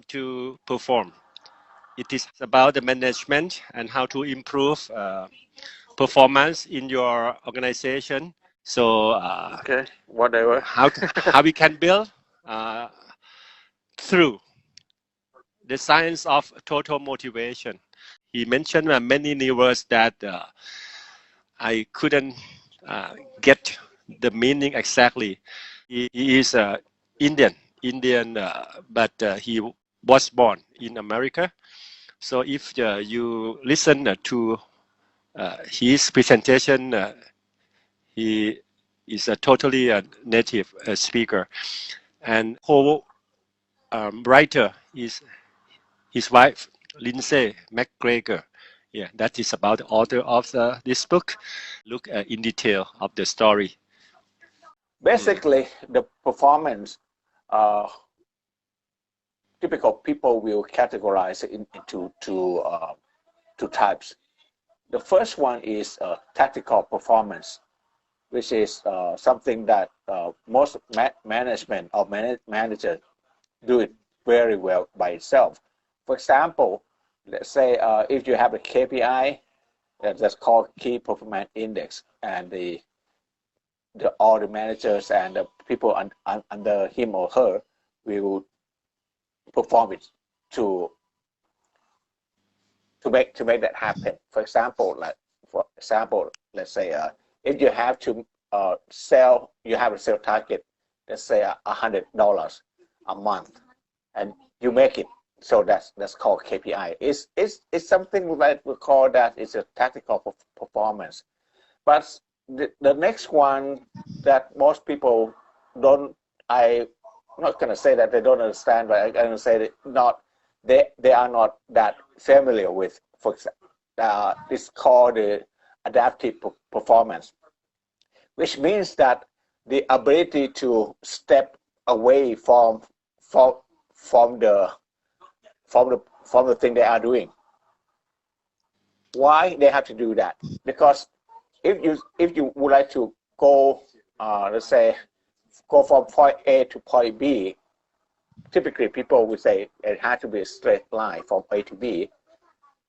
to perform. It is about the management and how to improve performance in your organization. So Okay, whatever. how we can build through the science of total motivation. He mentioned many new words that I couldn't get the meaning exactly. He is Indian, but he was born in America. So if you listen to his presentation, he is a totally native speaker, and co-writer is his wife, Lindsay McGregor. Yeah, that is about the author of this book. Look in detail of the story. Basically, the performance, typical people will categorize it into two types. The first one is tactical performance, which is something that most management or manager do it very well by itself. For example, let's say if you have a KPI that's called Key Performance Index, and all the managers and the people under him or her will perform it to make that happen. For example, let's say if you have to you have a sales target, let's say $100 a month, and you make it. So that's called KPI. It's something that we call that is a tactical performance. But the next one that most people don't, I'm not going to say that they don't understand, but I'm going to say that they are not that familiar with. For example, it's called the adaptive performance, which means that the ability to step away from the thing they are doing. Why they have to do that? Because if you would like to go, let's say, go from point A to point B, typically people would say it has to be a straight line from A to B,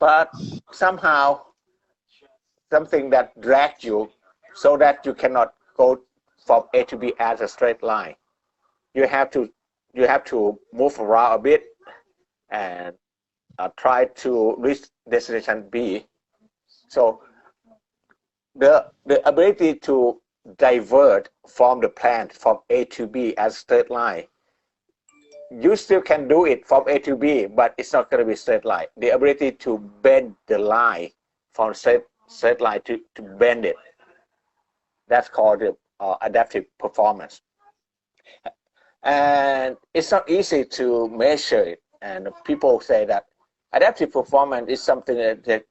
but somehow something that drags you so that you cannot go from A to B as a straight line. You have to move around a bit and try to reach destination B. So the ability to divert from the plan from A to B as a straight line, you still can do it from A to B, but it's not going to be straight line. The ability to bend the line from straight line to bend it, that's called the adaptive performance. And it's not easy to measure it. And people say that adaptive performance is something that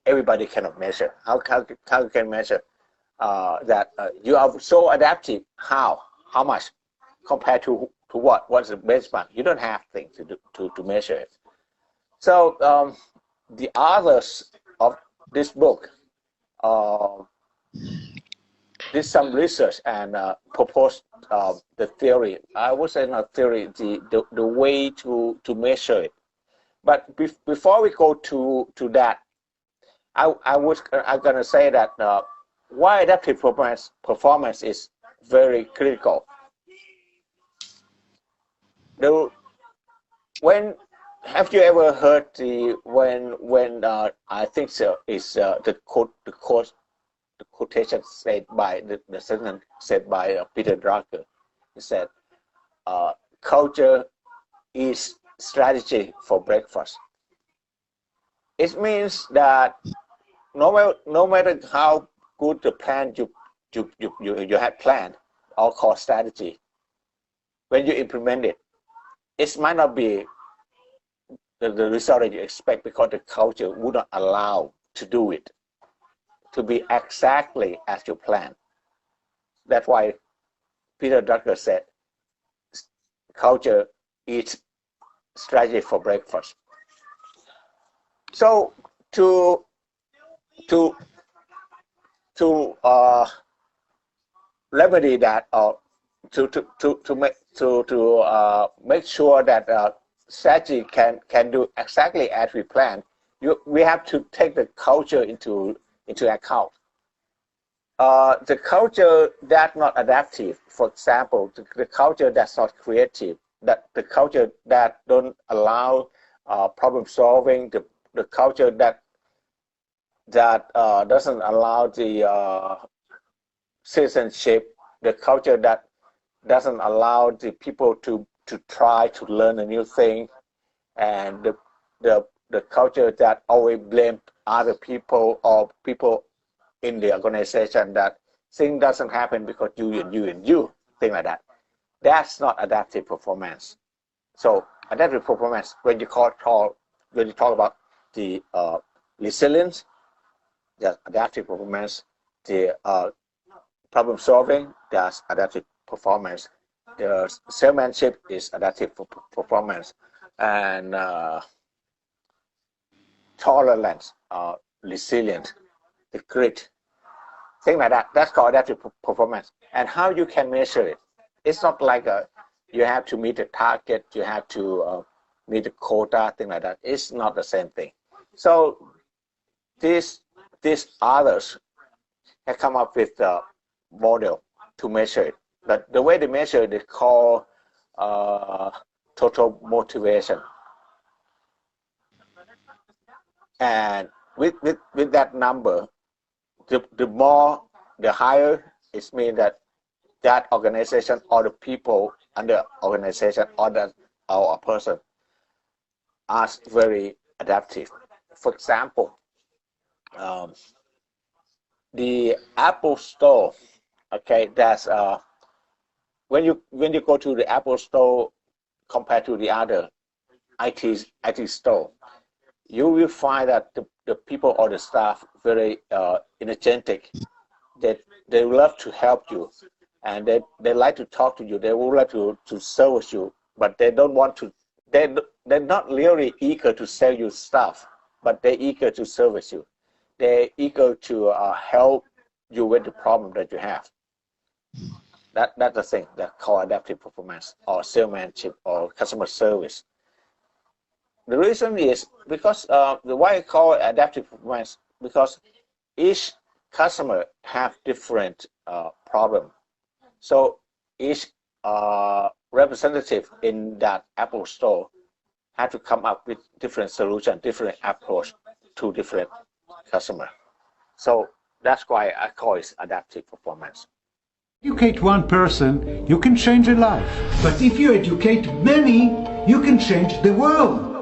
everybody cannot measure. How you can measure that you are so adaptive? How much compared to what? What's the benchmark? You don't have things to measure it. So the authors of this book did some research and proposed the theory. I would say not theory, the way to measure it. But before we go to that, I'm going to say that why adaptive performance is very critical. Have you ever heard when I think so is the quotation said by the sentence said by Peter Drucker? He said, "Culture is strategy for breakfast." It means that no matter how good the plan you had planned or called strategy, when you implement it, it might not be the result that you expect because the culture would not allow to do it to be exactly as you plan. That's why Peter Drucker said, "Culture eats strategy for breakfast." So to remedy that or make sure that strategy can do exactly as we plan, we have to take the culture into account. The culture that's not adaptive, for example, the culture that's not creative, that the culture that don't allow problem solving, the culture that doesn't allow the citizenship, the culture that doesn't allow the people to try to learn a new thing, and the culture that always blame other people or people in the organization that thing doesn't happen because you and you and you, thing like that. That's not adaptive performance. So adaptive performance, when you talk about the resilience, the adaptive performance, the problem solving, that's adaptive performance. The salesmanship is adaptive performance, and tolerance, resilient, the grit, thing like that. That's called adaptive performance. And how you can measure it? It's not like you have to meet a target, you have to meet a quota, thing like that. It's not the same thing. So these others have come up with a model to measure it. But the way they measure it, they call total motivation. And with that number, the higher it means that organization or the people under organization or a person are very adaptive. For example, the Apple Store, okay, that's when you go to the Apple Store compared to the other IT store, you will find that the people or the staff very energetic. They love to help you, and they like to talk to you. They would like to service you, but they don't want to. They're not really eager to sell you stuff, but they're eager to service you. They're eager to help you with the problem that you have. That's the thing that called adaptive performance or salesmanship or customer service. The reason is because the why I call it adaptive performance, because each customer have different problem. So each representative in that Apple store had to come up with different solution, different approach to different customer. So that's why I call it adaptive performance. Educate one person, you can change a life. But if you educate many, you can change the world.